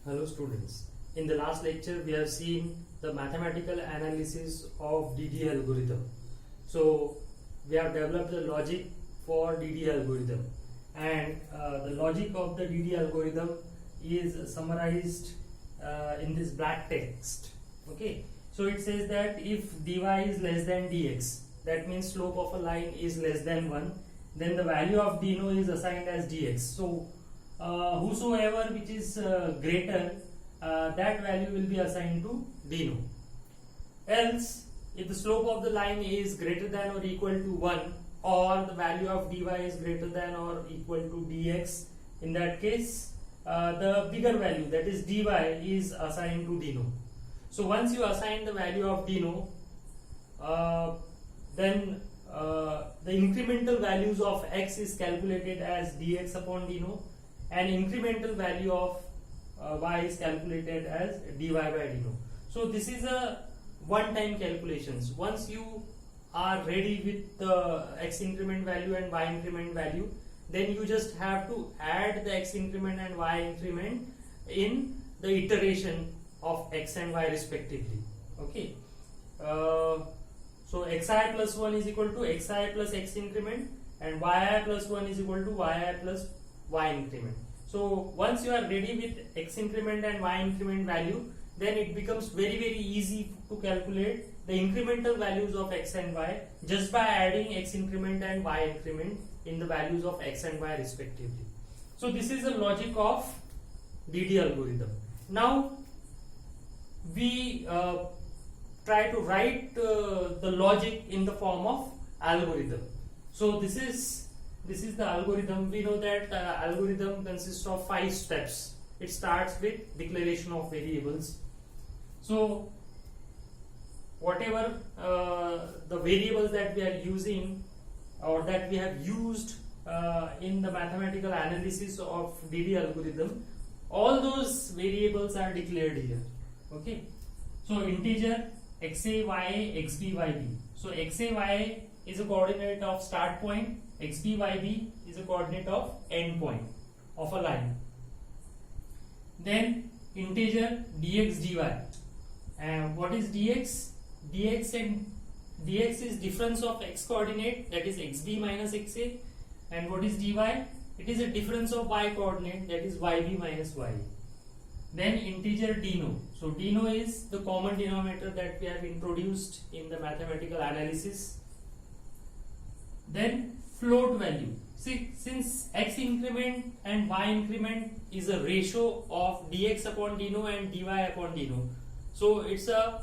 Hello students. In the last lecture we have seen the mathematical analysis of DD algorithm. So we have developed the logic for DD algorithm, and the logic of the DD algorithm is summarized in this black text. Okay, so it says that if dy is less than dx, that means slope of a line is less than 1, then the value of dno is assigned as dx. So whosoever which is greater, that value will be assigned to dno. Else, if the slope of the line is greater than or equal to 1, or the value of dy is greater than or equal to dx, in that case the bigger value, that is dy, is assigned to dno. So once you assign the value of dno, then the incremental values of x is calculated as dx upon dno, and incremental value of y is calculated as dy by dno. So this is a one-time calculations. Once you are ready with the x increment value and y increment value, then you just have to add the x increment and y increment in the iteration of x and y respectively. Okay. So xi plus 1 is equal to xi plus x increment, and yi plus 1 is equal to yi plus y increment. So once you are ready with x increment and y increment value, then it becomes very easy to calculate the incremental values of x and y just by adding x increment and y increment in the values of x and y respectively. So this is the logic of DD algorithm. Now we try to write the logic in the form of algorithm. So this is the algorithm. We know that algorithm consists of 5 steps. It starts with declaration of variables. So whatever the variables that we are using or that we have used in the mathematical analysis of DD algorithm, all those variables are declared here. Okay, so integer xa, ya, xb, yb. So xa, ya is a coordinate of start point, xb, yb is a coordinate of end point of a line. Then integer dx, dy. And what is dx? Dx is difference of x coordinate, that is xb minus xa. And what is dy? It is a difference of y coordinate, that is yb minus ya. Then integer dno. So dno is the common denominator that we have introduced in the mathematical analysis. Then float value. See, since x increment and y increment is a ratio of dx upon dno and dy upon dno, so it's a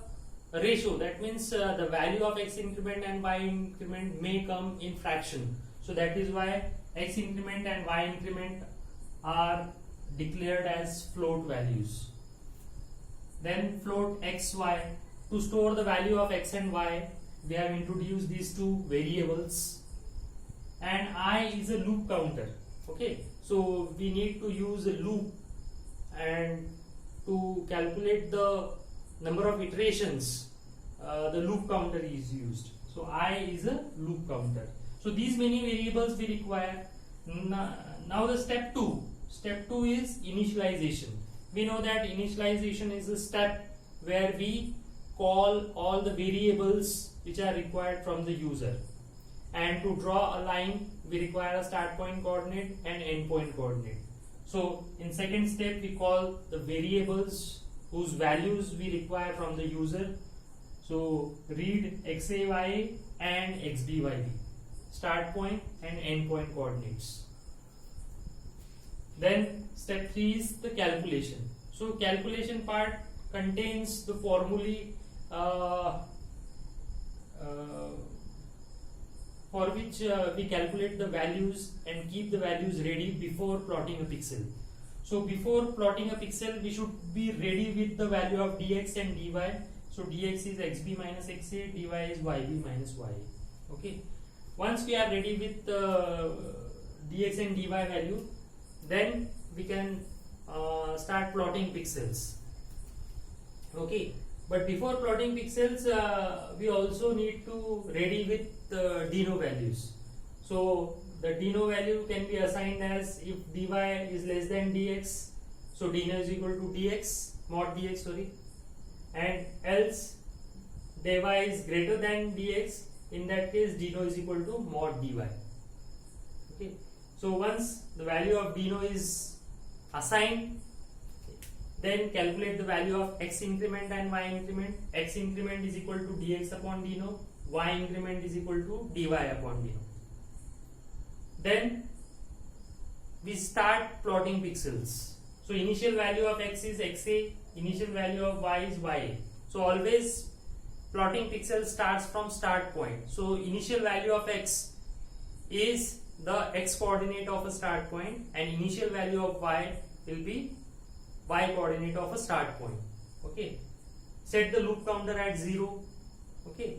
ratio. That means the value of x increment and y increment may come in fraction. So that is why x increment and y increment are declared as float values. Then float xy. To store the value of x and y, we have introduced these two variables. And I is a loop counter. Okay, so we need to use a loop, and to calculate the number of iterations, the loop counter is used. So I is a loop counter. So these many variables we require. Now the step 2. Step 2 is initialization. We know that initialization is a step where we call all the variables which are required from the user. And to draw a line, we require a start point coordinate and end point coordinate. So in second step, we call the variables whose values we require from the user. So read xa, ya and xb, yb, start point and end point coordinates. Then step 3 is the calculation. So calculation part contains the formulae for which we calculate the values and keep the values ready before plotting a pixel. So before plotting a pixel, we should be ready with the value of dx and dy. So dx is xb minus xa, dy is yb minus ya. Okay. Once we are ready with dx and dy value, then we can start plotting pixels. Okay, but before plotting pixels, we also need to ready with dno values. So the dno value can be assigned as if dy is less than dx, So dno is equal to dx, mod dx, sorry, and else dy is greater than dx. In that case, dno is equal to mod dy. Okay. So once the value of dno is assigned, then calculate the value of x increment and y increment. X increment is equal to dx upon dno. Y increment is equal to dy upon dno. Then we start plotting pixels. So initial value of x is xa, initial value of y is ya. So always plotting pixel starts from start point. So initial value of x is the x coordinate of a start point, and initial value of y will be y coordinate of a start point. Okay. Set the loop counter at 0. Okay.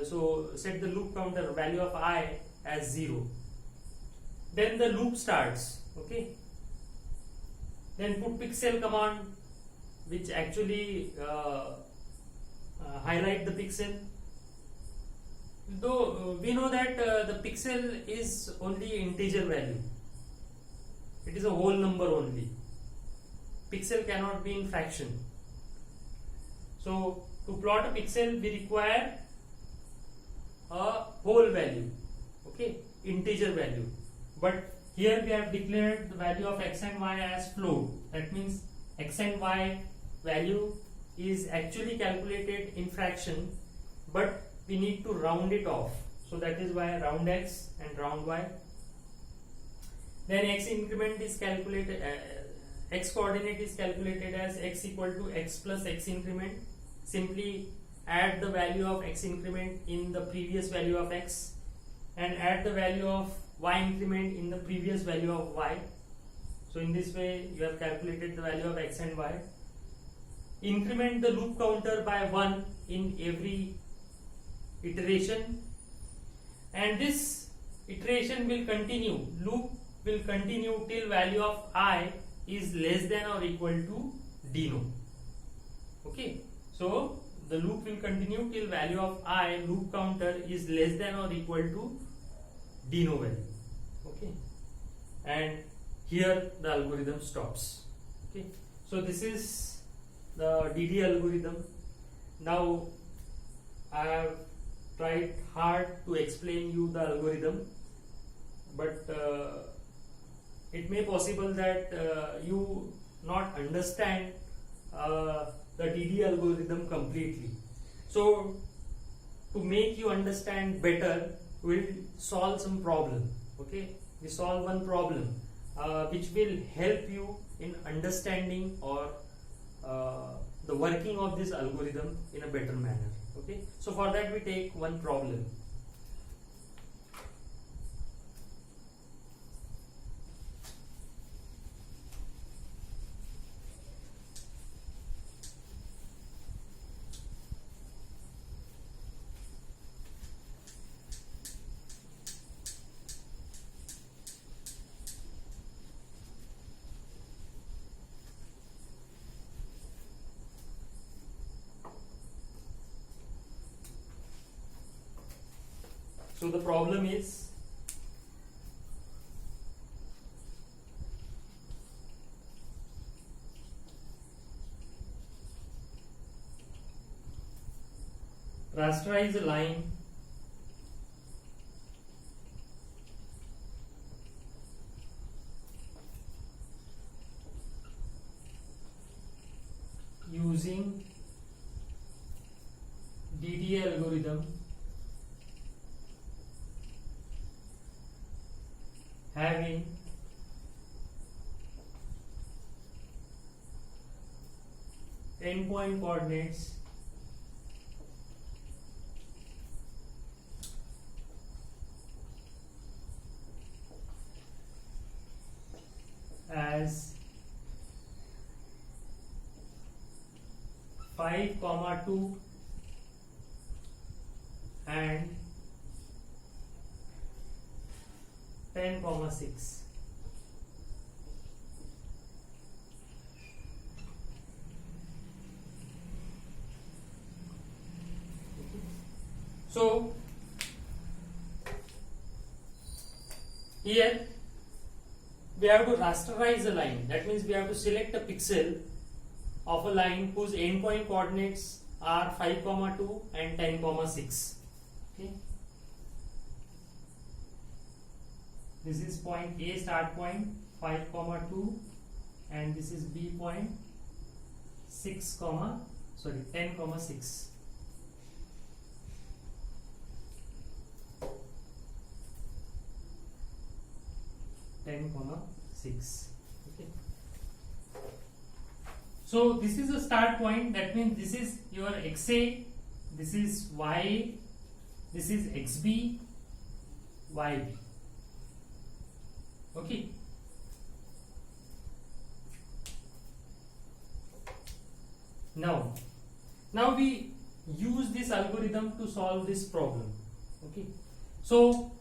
So set the loop counter value of I as 0. Then the loop starts. Okay. Then put pixel command, which actually highlight the pixel. Though we know that the pixel is only integer value. It is a whole number only. Pixel cannot be in fraction. So to plot a pixel, we require a whole value, okay, integer value. But here we have declared the value of x and y as float. That means x and y value is actually calculated in fraction, but we need to round it off. So that is why round x and round y. Then x increment is calculated, x coordinate is calculated as x equal to x plus x increment. Simply add the value of x increment in the previous value of x and add the value of y increment in the previous value of y. So in this way you have calculated the value of x and y. Increment the loop counter by 1 in every iteration, and this iteration will continue. Loop will continue till value of I is less than or equal to dno. Okay. So the loop will continue till value of I, loop counter, is less than or equal to dno value. Okay. And here the algorithm stops. Okay. So this is the DD algorithm. Now I have tried hard to explain you the algorithm, but it may possible that you not understand the DD algorithm completely. So to make you understand better, we'll solve some problem. Okay, we solve one problem which will help you in understanding or the working of this algorithm in a better manner. Okay, so for that we take one problem. So the problem is rasterize a line using DD algorithm having endpoint coordinates as 5, 2 and 10, 6. So here we have to rasterize a line. That means we have to select a pixel of a line whose endpoint coordinates are 5, 2 and 10, 6. Okay. This is point A, start point 5, 2, and this is B point 10, 6. Okay. So this is a start point. That means this is your XA, this is YA, this is XB, YB. Okay. Now we use this algorithm to solve this problem. Okay. So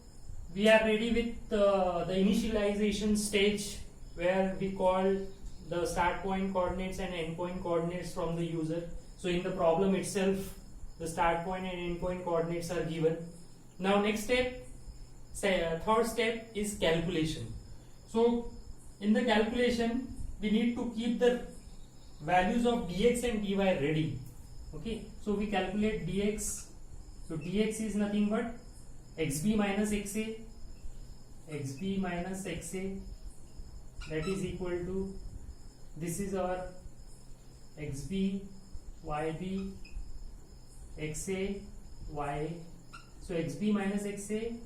we are ready with the initialization stage, where we call the start point coordinates and end point coordinates from the user. So in the problem itself, the start point and end point coordinates are given. Now next step, third step is calculation. So in the calculation, we need to keep the values of dx and dy ready. Okay, so we calculate dx. So dx is nothing but xb minus xa, that is equal to, this is our xb, yb, xa, ya. So xb minus xa,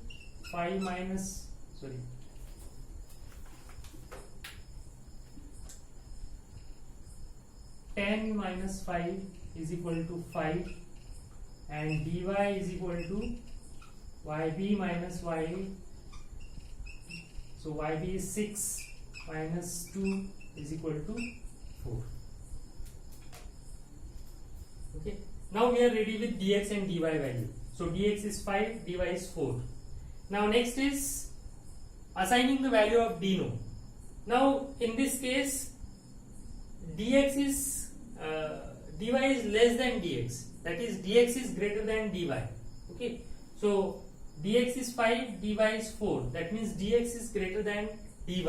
10 minus 5 is equal to 5, and dy is equal to yb minus ya. So yb is 6 minus 2 is equal to 4. Okay. Now we are ready with dx and dy value. So dx is 5, dy is 4. Now next is assigning the value of dno. Now in this case, dx is dy is less than dx. That is, dx is greater than dy. Okay. So dx is 5, dy is 4. That means dx is greater than dy.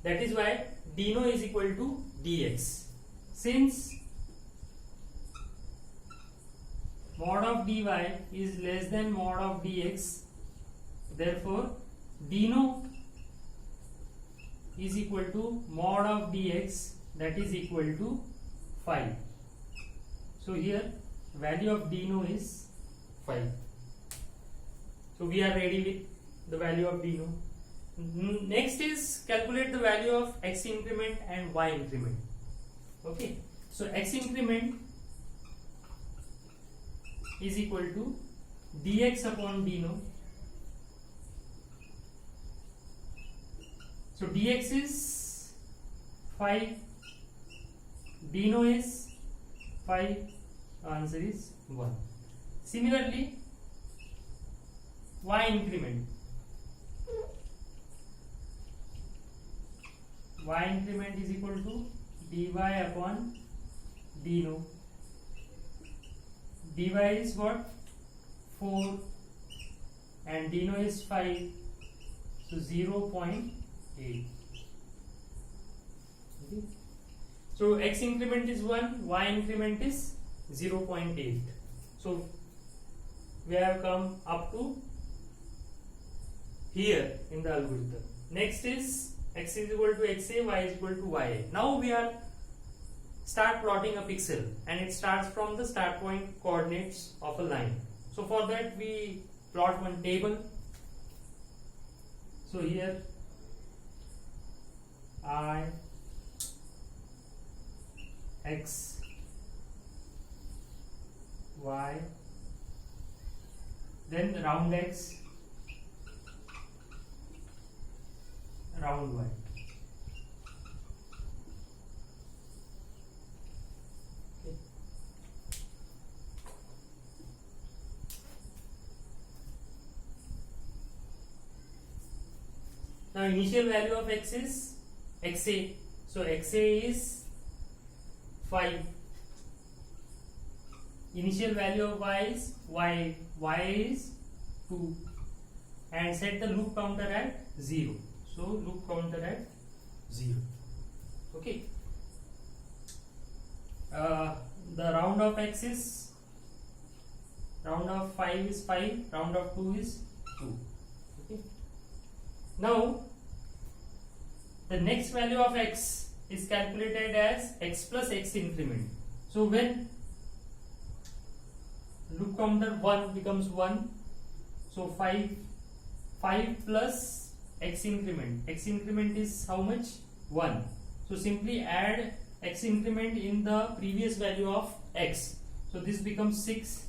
That is why dno is equal to dx. Since mod of dy is less than mod of dx, therefore dno is equal to mod of dx, that is equal to 5. So here value of dno is 5. So we are ready with the value of dno. Next is calculate the value of x increment and y increment. Okay. So x increment is equal to dx upon dno. So dx is 5, dno is 5, answer is 1. Similarly, y increment. Y increment is equal to dy upon dno. Dy is what? 4 and dno is 5, so 0.8. Okay. So x increment is 1, y increment is 0.8. So we have come up to here in the algorithm. Next is x is equal to xa, y is equal to ya. Now we are start plotting a pixel, and it starts from the start point coordinates of a line. So for that we plot one table. So here I, x, y, then round x, round y. Okay. Now initial value of x is xa. So xa is 5. Initial value of y is y is 2, and set the loop counter at 0. So loop counter at 0. Okay. The round of x is, round of 5 is 5, round of 2 is 2. Okay. Now the next value of x is calculated as x plus x increment. So when loop counter 1 becomes 1, so 5 plus x increment is how much? 1. So simply add x increment in the previous value of x. So this becomes 6.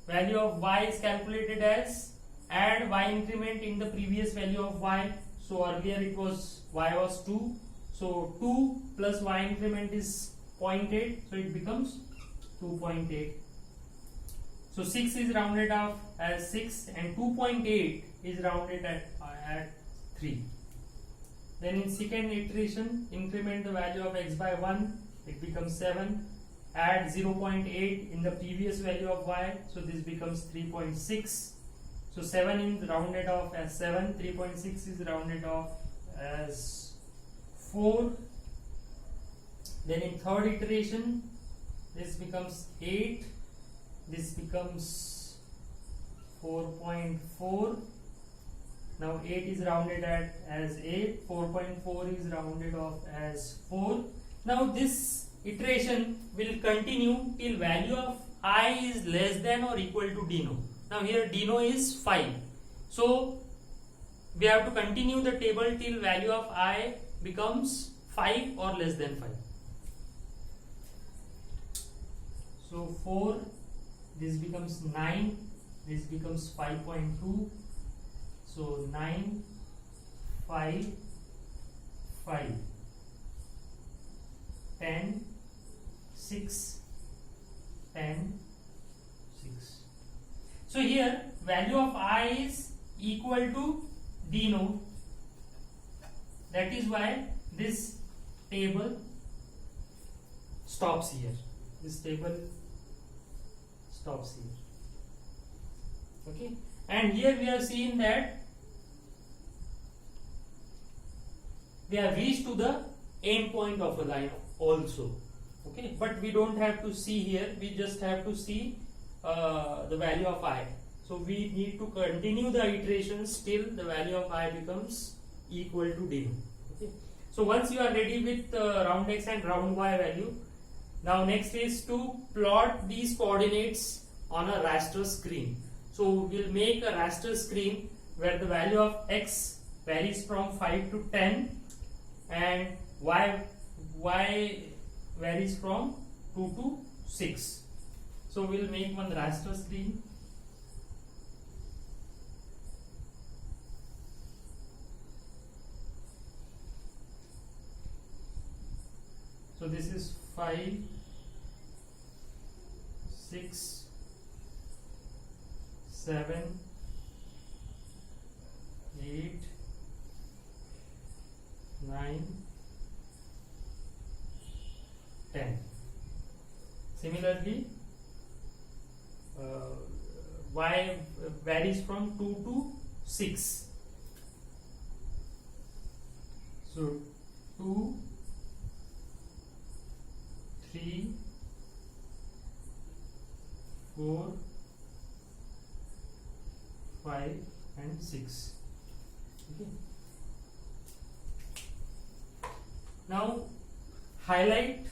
Value of y is calculated as, add y increment in the previous value of y. So earlier it was, y was 2. So 2 plus y increment is 0.8. So it becomes 2.8. So 6 is rounded off as 6 and 2.8 is rounded at 3. Then in second iteration, increment the value of x by 1, it becomes 7. Add 0.8 in the previous value of y, so this becomes 3.6. So 7 is rounded off as 7, 3.6 is rounded off as 4. Then in third iteration, this becomes 8, this becomes 4.4. Now 8 is rounded at as 8, 4.4 is rounded off as 4. Now this iteration will continue till value of I is less than or equal to dno. Now here dno is 5. So we have to continue the table till value of I becomes 5 or less than 5. So 4, this becomes 9, this becomes 5.2. So 9, 5, 5, 10, 6, 10, 6. So here value of I is equal to dno. That is why this table stops here. This table stops here. Okay. And here we have seen that we have reached to the end point of a line also. Okay, but we don't have to see here, we just have to see the value of I. So we need to continue the iterations till the value of I becomes equal to dno. Okay. So once you are ready with round x and round y value, now next is to plot these coordinates on a raster screen. So we'll make a raster screen where the value of x varies from 5 to 10 and y varies from 2 to 6. So we'll make one raster screen. So this is 5, 6, 7, 8, 9, 10. Similarly, y varies from 2 to 6. So 2, 3, 4, 5 and 6. Okay. Now highlight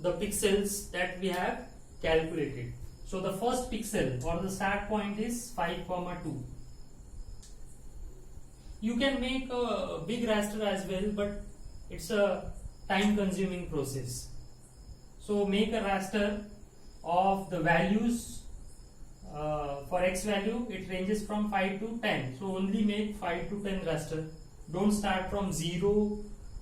the pixels that we have calculated. So the first pixel or the start point is 5, 2. You can make a big raster as well, but it's a time consuming process. So make a raster of the values. For x value, it ranges from 5 to 10. So only make 5 to 10 raster. Don't start from 0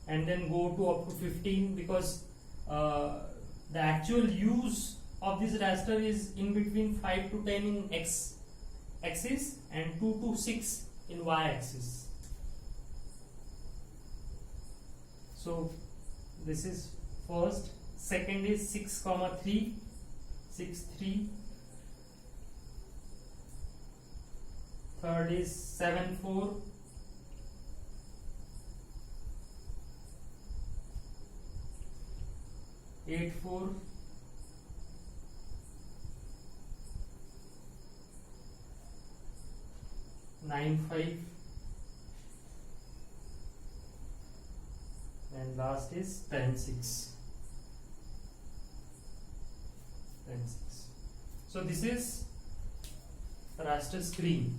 and then go to up to 15, because the actual use of this raster is in between 5 to 10 in x axis and 2 to 6 in y axis. So this is first. Second is 6, 3, 6, 3. third is 7 4, 8 4, 9 5, and last is 10 6. 10 6. So this is raster screen.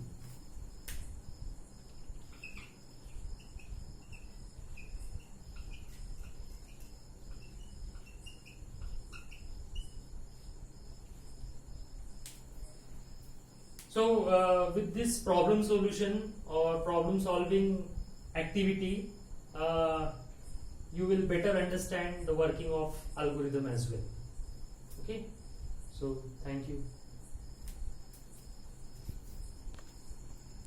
So with this problem solution or problem solving activity, you will better understand the working of algorithm as well. Okay, so thank you.